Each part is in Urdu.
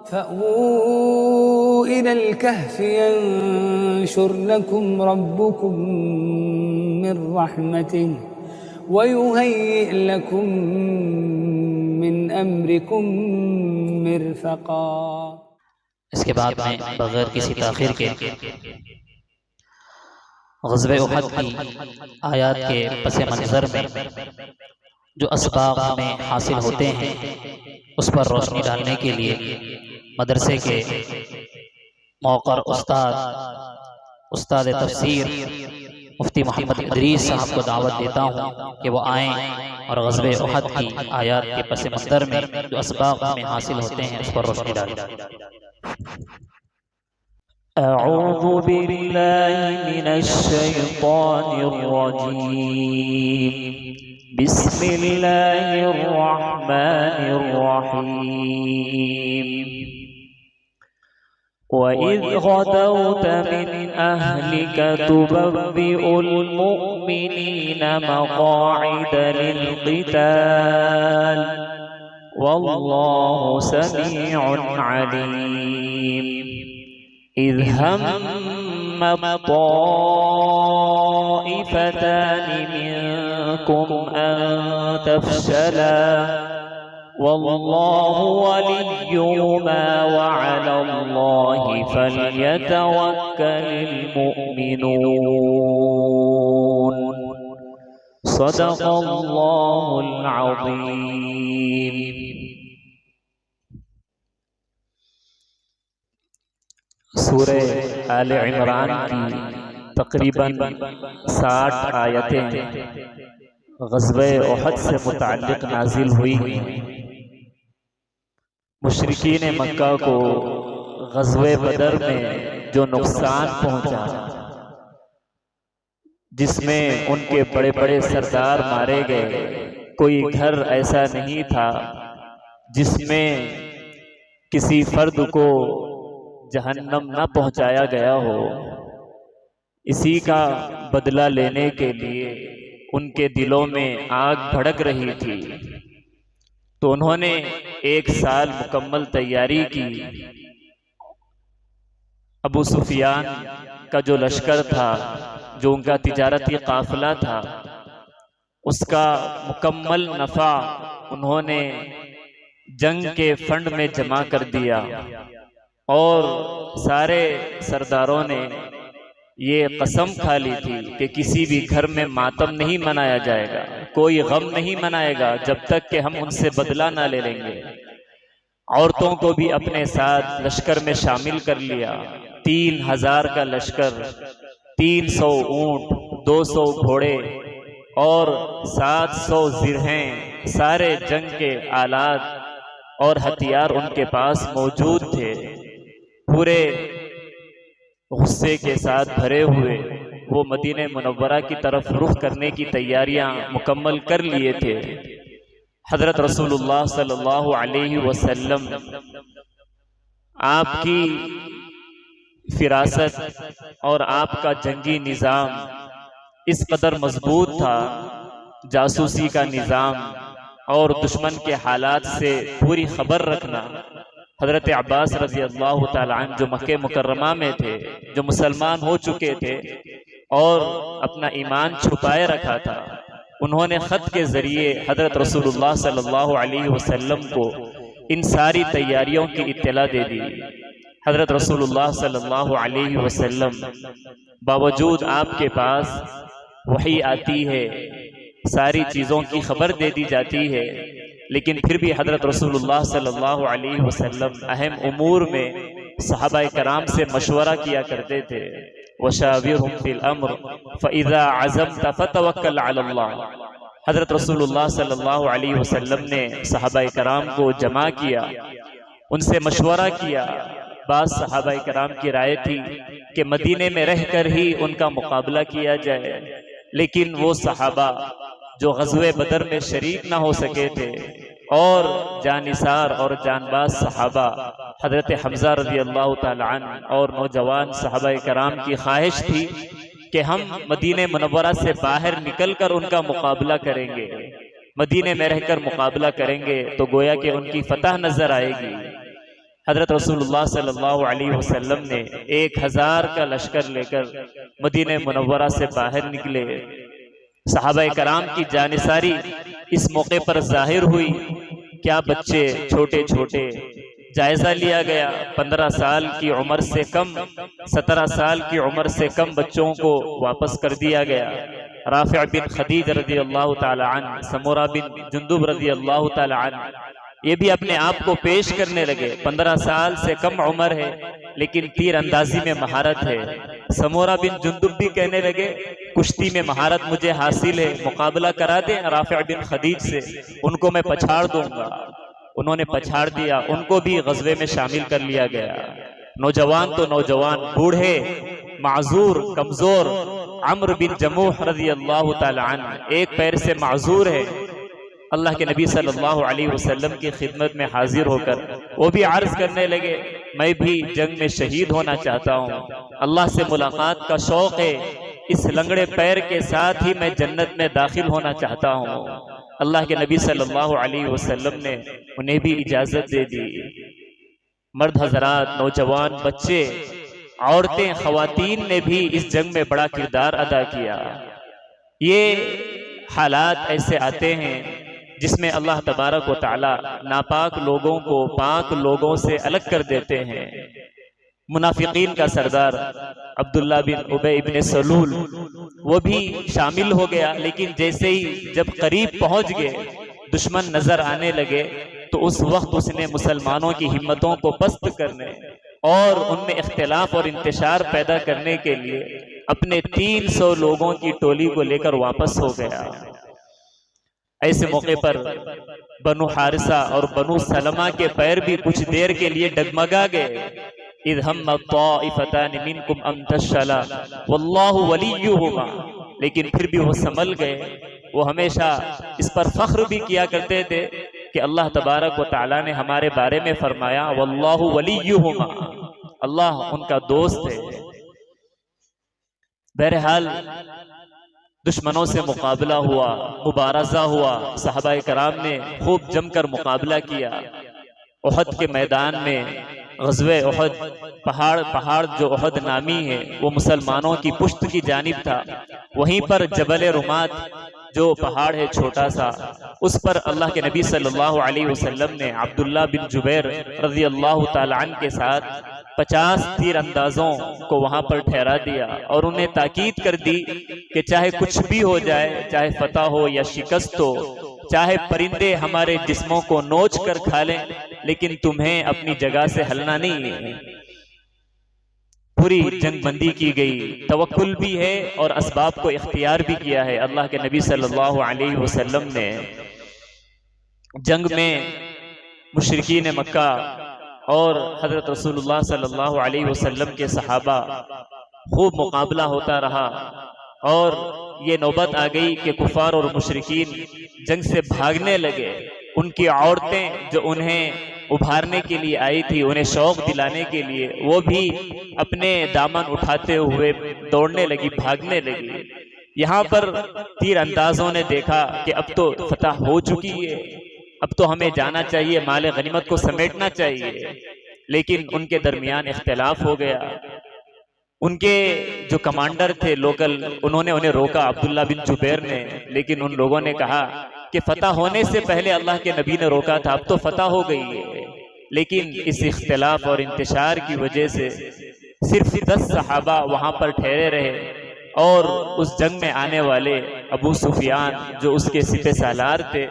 فأووا إلى الكهف ينشر لكم ربكم من رحمته ويهيئ لكم من أمركم مرفقا۔ اس کے بعد میں بغیر کسی تاخیر کے غزوہ احد کی آیات کے پس منظر میں جو اسباق ہمیں حاصل ہوتے ہیں اس پر روشنی ڈالنے کے لیے مدرسے کے موقر استاد تفسیر مفتی محمد ادریس صاحب کو دعوت دیتا ہوں کہ وہ آئیں اور غزوہ احد کی آیات کے پس منظر میں جو اسباق ہمیں حاصل ہوتے ہیں اس پر روشنی ڈالیں۔ اعوذ باللہ من الشیطان الرجیم، بسم اللہ الرحمن الرحیم۔ وَإِذْ غَدَوْتَ مِنْ أَهْلِكَ تُبَوِّئُ الْمُؤْمِنِينَ مَقَاعِدَ لِلْقِتَالِ وَاللَّهُ سَمِيعٌ عَلِيمٌ۔ إِذْ هَمَّ الطَّائِفَتَانِ مِنْكُمْ أَنْ تَفْشَلَا وَاللَّهُ وَلِيُّهُمَا وَعَلَى اللَّهِ فَلْيَتَوَكَّلِ الْمُؤْمِنُونَ۔ صدق اللہ العظیم۔ سورہ آل عمران کی تقریباً 60 آیتیں غزوہ احد سے متعلق نازل ہوئی ہیں۔ مشرکین مکہ کو غزوہ بدر میں جو نقصان پہنچا، جس میں ان کے بڑے بڑے سردار مارے گئے، کوئی گھر ایسا نہیں تھا جس میں کسی فرد کو جہنم نہ پہنچایا گیا ہو۔ اسی کا بدلہ لینے کے لیے ان کے دلوں میں آگ بھڑک رہی تھی، تو انہوں نے 1 سال مکمل تیاری کی۔ ابو سفیان کا جو لشکر تھا، جو ان کا تجارتی قافلہ تھا، اس کا مکمل نفع انہوں نے جنگ کے فنڈ میں جمع کر دیا، اور سارے سرداروں نے یہ قسم کھا لی تھی کہ کسی بھی گھر میں ماتم نہیں منایا جائے گا، کوئی غم نہیں منائے گا جب تک کہ ہم ان سے بدلہ نہ لے لیں گے۔ عورتوں کو بھی اپنے ساتھ لشکر میں شامل کر لیا۔ 3000 کا لشکر، 300 اونٹ، 200 گھوڑے اور 700 زرہیں، سارے جنگ کے آلات اور ہتھیار ان کے پاس موجود تھے۔ پورے غصے کے ساتھ بھرے ہوئے وہ مدینہ منورہ کی طرف رخ کرنے کی تیاریاں مکمل کر لیے تھے۔ حضرت رسول اللہ صلی اللہ علیہ وسلم، آپ کی فراست اور آپ کا جنگی نظام اس قدر مضبوط تھا، جاسوسی کا نظام اور دشمن کے حالات سے پوری خبر رکھنا۔ حضرت عباس رضی اللہ تعالیٰ عنہ جو مکہ مکرمہ میں تھے، جو مسلمان ہو چکے تھے اور اپنا ایمان چھپائے رکھا تھا، انہوں نے خط کے ذریعے حضرت رسول اللہ صلی اللہ علیہ وسلم کو ان ساری تیاریوں کی اطلاع دے دی۔ حضرت رسول اللہ صلی اللہ علیہ وسلم، باوجود آپ کے پاس وحی آتی ہے، ساری چیزوں کی خبر دے دی جاتی ہے، لیکن پھر بھی حضرت رسول اللہ صلی اللہ علیہ وسلم اہم امور میں صحابہ کرام سے مشورہ کیا کرتے تھے۔ وَشَاوِرْهُمْ فِي الْأَمْرِ فَإِذَا عَزَمْتَ فَتَوَكَّلْ عَلَى اللَّهِ۔ حضرت رسول اللہ صلی اللہ علیہ وسلم نے صحابہ کرام کو جمع کیا، ان سے مشورہ کیا۔ بعض صحابہ کرام کی رائے تھی کہ مدینے میں رہ کر ہی ان کا مقابلہ کیا جائے، لیکن وہ صحابہ جو غزوہ بدر میں شریک نہ ہو سکے تھے اور جانثار اور جانباز صحابہ، حضرت حمزہ رضی اللہ تعالیٰ عنہ اور نوجوان صحابہ کرام کی خواہش تھی کہ ہم مدینہ منورہ سے باہر نکل کر ان کا مقابلہ کریں گے، مدینے میں رہ کر مقابلہ کریں گے تو گویا کہ ان کی فتح نظر آئے گی۔ حضرت رسول اللہ صلی اللہ علیہ وسلم نے 1000 کا لشکر لے کر مدینہ منورہ سے باہر نکلے۔ صحابہ کرام کی جانثاری اس موقع پر ظاہر ہوئی۔ کیا بچے چھوٹے چھوٹے، جائزہ لیا گیا 15 سال کی عمر سے کم، 17 سال کی عمر سے کم بچوں کو واپس کر دیا گیا۔ رافع بن خدیج رضی اللہ تعالی عنہ، سمورہ بن جندب رضی اللہ تعالی عنہ، یہ بھی اپنے آپ کو پیش کرنے لگے۔ 15 سال سے کم عمر ہے لیکن تیر اندازی میں مہارت ہے۔ سمورہ بن جندب بھی کہنے لگے کشتی میں مہارت مجھے حاصل ہے، مقابلہ کرا دیں رافع بن خدیج سے، ان کو میں پچھاڑ دوں گا۔ انہوں نے پچھاڑ دیا، ان کو بھی غزوے میں شامل کر لیا گیا۔ نوجوان تو نوجوان، بوڑھے، معذور، کمزور، عمرو بن جموح رضی اللہ تعالی عنہ ایک پیر سے معذور ہے، اللہ کے نبی صلی اللہ علیہ وسلم کی خدمت میں حاضر ہو کر وہ بھی عرض کرنے لگے میں بھی جنگ میں شہید ہونا چاہتا ہوں، اللہ سے ملاقات کا شوق ہے، اس لنگڑے پیر کے ساتھ ہی میں جنت میں داخل ہونا چاہتا ہوں۔ اللہ کے نبی صلی اللہ علیہ وسلم نے انہیں بھی اجازت دے دی۔ مرد حضرات، نوجوان، بچے، عورتیں، خواتین نے بھی اس جنگ میں بڑا کردار ادا کیا۔ یہ حالات ایسے آتے ہیں جس میں اللہ تبارک و تعالی ناپاک لوگوں کو پاک لوگوں سے الگ کر دیتے ہیں۔ منافقین کا سردار عبداللہ بن ابی بن سلول وہ بھی شامل ہو گیا، لیکن جیسے ہی جب قریب پہنچ گئے دشمن نظر آنے لگے تو اس وقت اس نے مسلمانوں کی ہمتوں کو پست کرنے اور ان میں اختلاف اور انتشار پیدا کرنے کے لیے اپنے 300 لوگوں کی ٹولی کو لے کر واپس ہو گیا۔ ایسے موقع پر بنو حارثہ اور بنو سلمہ کے پیر بھی کچھ دیر کے لیے ڈگمگا گئے۔ اذ ہم الطائفتان منکم ان تفشلا واللہ ولیہما، لیکن پھر بھی وہ سنبھل گئے۔ وہ ہمیشہ اس پر فخر بھی کیا کرتے تھے کہ اللہ تبارک و تعالیٰ نے ہمارے بارے میں فرمایا واللہ ولیہما، اللہ ان کا دوست ہے۔ بہرحال دشمنوں سے مقابلہ ہوا، مبارزہ ہوا، صحابہ کرام نے خوب جم کر مقابلہ کیا۔ احد کے میدان میں غزوہ احد، پہاڑ جو احد نامی ہے وہ مسلمانوں کی پشت کی جانب تھا، وہیں پر جبل رمات جو پہاڑ ہے چھوٹا سا، اس پر اللہ کے نبی صلی اللہ علیہ وسلم نے عبداللہ بن جبیر رضی اللہ تعالی عنہ کے ساتھ 50 تیر اندازوں کو وہاں پر ٹھہرا دیا اور انہیں تاکید کر دی کہ چاہے کچھ بھی ہو جائے، چاہے فتح ہو یا شکست ہو، چاہے پرندے ہمارے جسموں کو نوچ کر کھا لیں، لیکن تمہیں اپنی جگہ سے ہلنا نہیں ہے۔ پوری جنگ بندی کی گئی، توکل بھی ہے اور اسباب کو اختیار بھی کیا ہے۔ اللہ کے نبی صلی اللہ علیہ وسلم نے جنگ میں مشرکین مکہ اور حضرت رسول اللہ صلی اللہ علیہ وسلم کے صحابہ خوب مقابلہ ہوتا رہا، اور یہ نوبت آ گئی کہ کفار اور مشرکین جنگ سے بھاگنے لگے۔ ان کی عورتیں جو انہیں ابھارنے کے لیے آئی تھی، انہیں شوق دلانے کے لیے، وہ بھی اپنے دامن اٹھاتے ہوئے دوڑنے لگی، بھاگنے لگی۔ یہاں پر تیر اندازوں نے دیکھا کہ اب تو فتح ہو چکی ہے، اب تو ہمیں جانا چاہیے، مال غنیمت کو سمیٹنا چاہیے، لیکن ان کے درمیان اختلاف ہو گیا۔ ان کے جو کمانڈر تھے لوکل، انہوں نے انہیں روکا، عبداللہ بن جبیر نے، لیکن ان لوگوں نے کہا کہ فتح ہونے سے پہلے اللہ کے نبی نے روکا تھا، اب تو فتح ہو گئی ہے۔ لیکن اس اختلاف اور انتشار کی وجہ سے صرف 10 صحابہ وہاں پر ٹھہرے رہے، اور اس جنگ میں آنے والے ابو سفیان جو اس کے سپہ سالار تھے،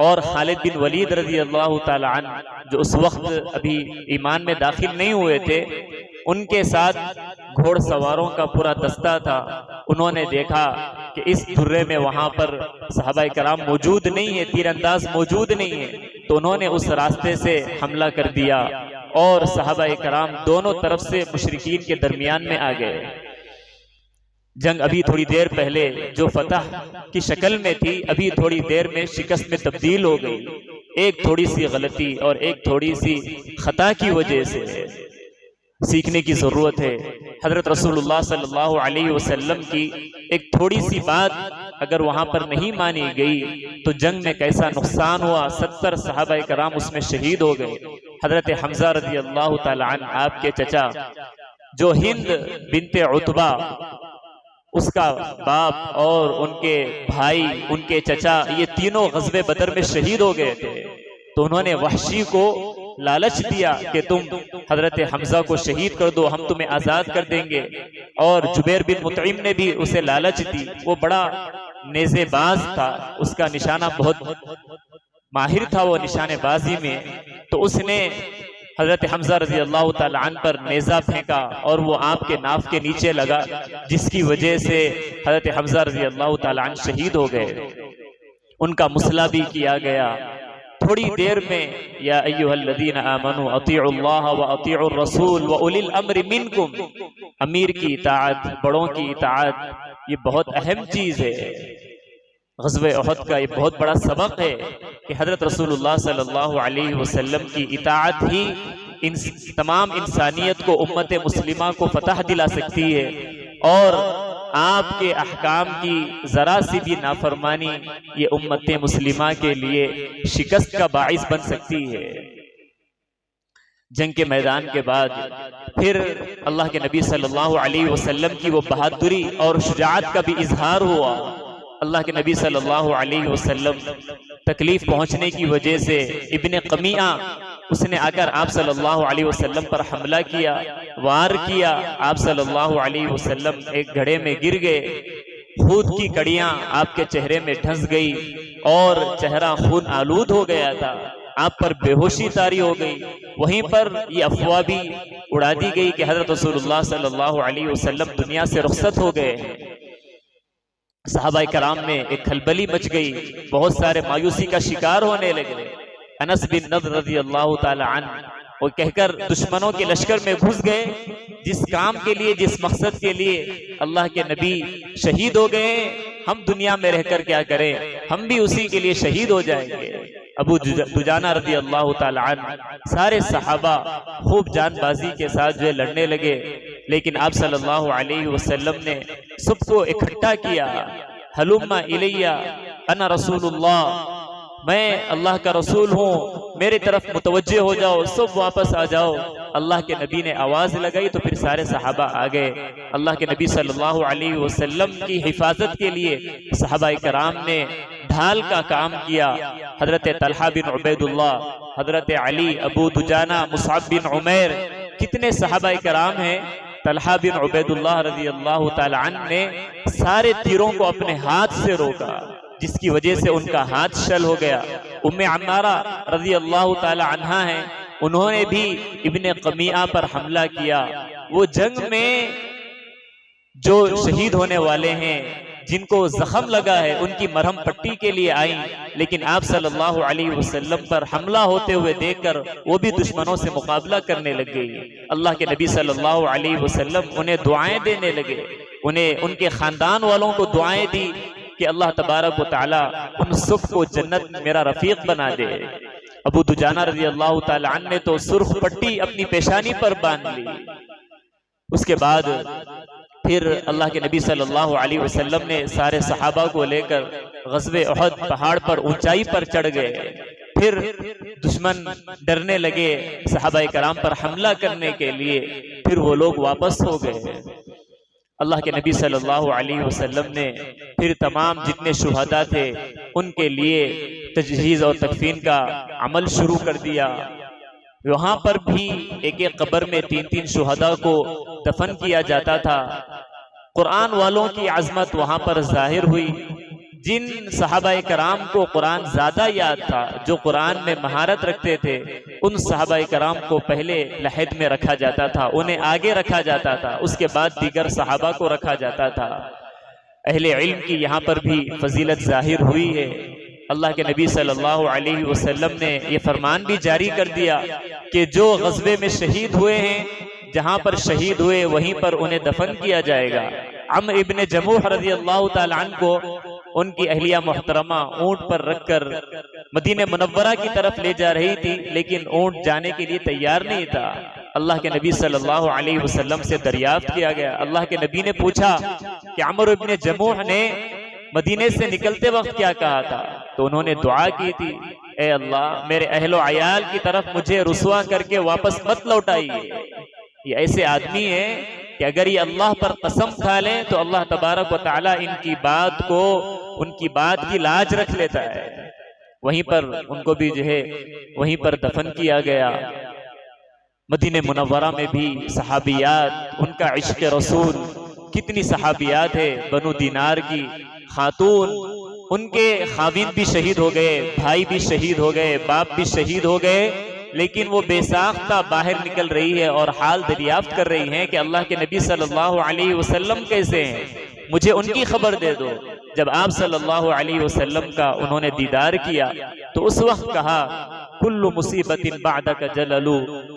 اور خالد بن ولید رضی اللہ تعالی عنہ جو اس وقت ابھی ایمان میں داخل نہیں ہوئے تھے، ان کے ساتھ گھوڑ سواروں کا پورا دستہ تھا۔ انہوں نے دیکھا کہ اس دھرے میں وہاں پر صحابہ کرام موجود نہیں ہے، تیر انداز موجود نہیں ہے، تو انہوں نے اس راستے سے حملہ کر دیا، اور صحابہ کرام دونوں طرف سے مشرکین کے درمیان میں آ گئے۔ جنگ ابھی تھوڑی دیر پہلے جو فتح کی شکل میں تھی، ابھی تھوڑی دیر میں شکست میں تبدیل ہو گئی، ایک تھوڑی سی غلطی اور ایک تھوڑی سی خطا کی وجہ سے۔ سیکھنے کی ضرورت ہے۔ حضرت رسول اللہ صلی اللہ علیہ وسلم کی ایک تھوڑی سی بات اگر وہاں پر نہیں مانی گئی تو جنگ میں کیسا نقصان ہوا، 70 صحابہ کرام اس میں شہید ہو گئے۔ حضرت حمزہ رضی اللہ تعالی عنہ آپ کے چچا جو ہند بنت عتبہ اس کا باپ اور ان کے بھائی ان کے چچا یہ تینوں غزوہ بدر میں شہید ہو گئے تھے، تو انہوں نے وحشی کو لالچ دیا کہ تم حضرت حمزہ کو شہید کر دو، ہم تمہیں آزاد کر دیں گے۔ اور جبیر بن مطعم نے بھی اسے لالچ دی، وہ بڑا نیزے باز تھا، اس کا نشانہ بہت ماہر تھا وہ نشانے بازی میں، تو اس نے حضرت حمزہ رضی اللہ تعالی عنہ پر نیزہ پھینکا اور وہ آپ کے ناف کے نیچے لگا، جس کی وجہ سے حضرت حمزہ رضی اللہ تعالی عنہ شہید ہو گئے، ان کا مصلح بھی کیا گیا۔ تھوڑی دیر میں یا ایھا الذین آمنوا اطیعوا اللہ واطیعوا الرسول واولی الامر منکم، امیر کی اطاعت، بڑوں کی اطاعت یہ بہت اہم چیز ہے۔ غزوہ احد کا یہ بہت بڑا سبق ہے کہ حضرت رسول اللہ صلی اللہ علیہ وسلم کی اطاعت ہی تمام انسانیت کو، امت مسلمہ کو فتح دلا سکتی ہے، اور آپ کے احکام کی ذرا سی بھی نافرمانی یہ امت مسلمہ کے لیے شکست کا باعث بن سکتی ہے۔ جنگ کے میدان کے بعد پھر اللہ کے نبی صلی اللہ علیہ وسلم کی وہ بہادری اور شجاعت کا بھی اظہار ہوا۔ اللہ کے نبی صلی اللہ علیہ وسلم تکلیف پہنچنے کی وجہ سے ابن قمیعہ اس نے آ کر آپ صلی اللہ علیہ وسلم پر حملہ کیا، وار کیا، آپ صلی اللہ علیہ وسلم ایک گڑھے میں گر گئے، خون کی کڑیاں آپ کے چہرے میں ڈھس گئی اور چہرہ خون آلود ہو گیا تھا، آپ پر بے ہوشی طاری ہو گئی۔ وہیں پر یہ افواہ بھی اڑا دی گئی کہ حضرت رسول اللہ صلی اللہ علیہ وسلم دنیا سے رخصت ہو گئے ہیں۔ صحابہ کرام میں ایک کھلبلی مچ گئی، بہت سارے مایوسی کا شکار ہونے لگے۔ انس بن نضر رضی اللہ تعالی عنہ وہ کہہ کر دشمنوں کے لشکر میں گھس گئے، جس کام کے لیے، جس مقصد کے لیے اللہ کے نبی شہید ہو گئے، ہم دنیا میں رہ کر کیا کریں، ہم بھی اسی کے لیے شہید ہو جائیں گے۔ ابو دجانہ رضی اللہ تعالی عنہ سارے صحابہ خوب جان بازی کے ساتھ جو لڑنے لگے، لیکن آپ صلی اللہ علیہ وسلم نے سب کو اکٹھا کیا۔ ہلم الیہ انا رسول اللہ، میں اللہ کا رسول ہوں، میرے طرف متوجہ ہو جاؤ، سب واپس آ جاؤ۔ اللہ کے نبی نے آواز لگائی تو پھر سارے صحابہ آ گئے۔ اللہ کے نبی صلی اللہ علیہ وسلم کی حفاظت کے لیے صحابہ کرام نے ڈھال کا کام کیا۔ حضرت طلحہ بن عبید اللہ، حضرت علی، ابو دجانہ، مصعب بن عمیر، کتنے صحابہ کرام ہیں۔ طلحہ بن عبید اللہ رضی اللہ تعالی عنہ نے سارے تیروں کو اپنے ہاتھ سے روکا، جس کی وجہ سے ان کا ہاتھ شل ہو گیا۔ ام عمارہ رضی اللہ تعالی عنہا ہیں، انہوں نے بھی ابن قمیعہ پر حملہ کیا۔ وہ جنگ میں جو شہید ہونے والے ہیں، جن کو زخم لگا ہے، ان کی مرہم پٹی کے لیے آئیں، لیکن آپ صلی اللہ علیہ وسلم پر حملہ ہوتے ہوئے دیکھ کر وہ بھی دشمنوں سے مقابلہ کرنے لگ گئی۔ اللہ کے نبی صلی اللہ علیہ وسلم انہیں دعائیں دینے لگے، انہیں ان کے خاندان والوں کو دعائیں دی کہ اللہ تبارک و تعالی ان سب کو جنت میں میرا رفیق بنا دے۔ ابو دجانہ رضی اللہ تعالی عنہ نے تو سرخ پٹی اپنی پیشانی پر باندھ لی۔ اس کے بعد پھر اللہ کے نبی صلی اللہ علیہ وسلم نے سارے صحابہ کو لے کر غزوہ احد پہاڑ پر اونچائی پر چڑھ گئے۔ پھر دشمن ڈرنے لگے صحابہ کرام پر حملہ کرنے کے لیے، پھر وہ لوگ واپس ہو گئے۔ اللہ کے نبی صلی اللہ علیہ وسلم نے پھر تمام جتنے شہداء تھے ان کے لیے تجہیز اور تکفین کا عمل شروع کر دیا۔ وہاں پر بھی ایک ایک قبر میں 3 شہداء کو دفن کیا جاتا تھا۔ قرآن والوں کی عظمت وہاں پر ظاہر ہوئی۔ جن صحابہ کرام کو قرآن زیادہ یاد تھا، جو قرآن میں مہارت رکھتے تھے، ان صحابہ کرام کو پہلے لحد میں رکھا جاتا تھا، انہیں آگے رکھا جاتا تھا، اس کے بعد دیگر صحابہ کو رکھا جاتا تھا۔ اہل علم کی یہاں پر بھی فضیلت ظاہر ہوئی ہے۔ اللہ کے نبی صلی اللہ علیہ وسلم نے یہ فرمان بھی جاری کر دیا کہ جو غزوے میں شہید ہوئے ہیں، جہاں پر شہید ہوئے وہیں پر انہیں دفن کیا جائے گا۔ عمرو ابن جموح رضی اللہ تعالی عنہ کو ان کی اہلیہ محترمہ اونٹ پر رکھ کر مدینہ منورہ کی طرف لے جا رہی تھی، لیکن اونٹ جانے کے لیے تیار نہیں تھا۔ اللہ کے نبی صلی اللہ علیہ وسلم سے دریافت کیا گیا۔ اللہ کے نبی نے پوچھا کہ عمرو ابن جموح نے مدینے سے نکلتے وقت کیا کہا تھا؟ تو انہوں نے دعا کی تھی اے اللہ میرے اہل و عیال کی طرف مجھے رسوا کر کے واپس مت لوٹائیے۔ یہ ایسے آدمی ہیں کہ اگر یہ اللہ پر قسم کھا لیں تو اللہ تبارک و تعالیٰ ان کی بات کی لاج رکھ لیتا ہے۔ وہیں پر ان کو بھی جو ہے وہیں پر دفن کیا گیا۔ مدینہ منورہ میں بھی صحابیات، ان کا عشق رسول، کتنی صحابیات ہے، بنو دینار کی خاتون، ان کے خاوند بھی شہید ہو گئے، بھائی بھی شہید ہو گئے، باپ بھی شہید ہو گئے، لیکن وہ بے ساختہ باہر نکل رہی ہے اور حال دریافت کر رہی ہیں کہ اللہ کے نبی صلی اللہ علیہ وسلم کیسے ہیں، مجھے ان کی خبر دے دو۔ جب آپ صلی اللہ علیہ وسلم کا انہوں نے دیدار کیا تو اس وقت کہا کل مصیبت بعدک جلل،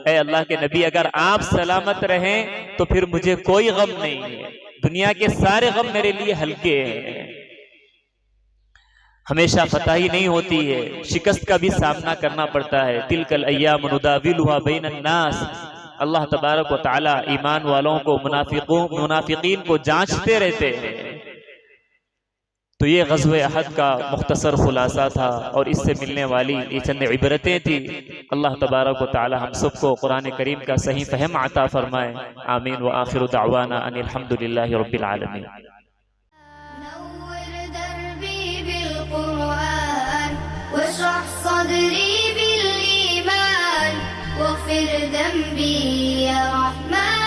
اے اللہ کے نبی اگر آپ سلامت رہیں تو پھر مجھے کوئی غم نہیں ہے، دنیا کے سارے غم میرے لیے ہلکے ہیں۔ ہمیشہ فتح ہی نہیں ہوتی ہے، شکست کا بھی سامنا کرنا پڑتا ہے۔ تلک الایام نداولها بین الناس، اللہ تبارک و تعالی ایمان والوں کو منافقین کو جانچتے رہتے ہیں۔ تو یہ غزوہ احد کا مختصر خلاصہ تھا اور اس سے ملنے والی یہ چند عبرتیں تھی۔ اللہ تبارک و تعالی ہم سب کو قرآن کریم کا صحیح فہم عطا فرمائے، آمین۔ وآخر دعوانا ان الحمدللہ رب العالمین۔ واشرح صدري بالإيمان واغفر ذنبي يا رحمن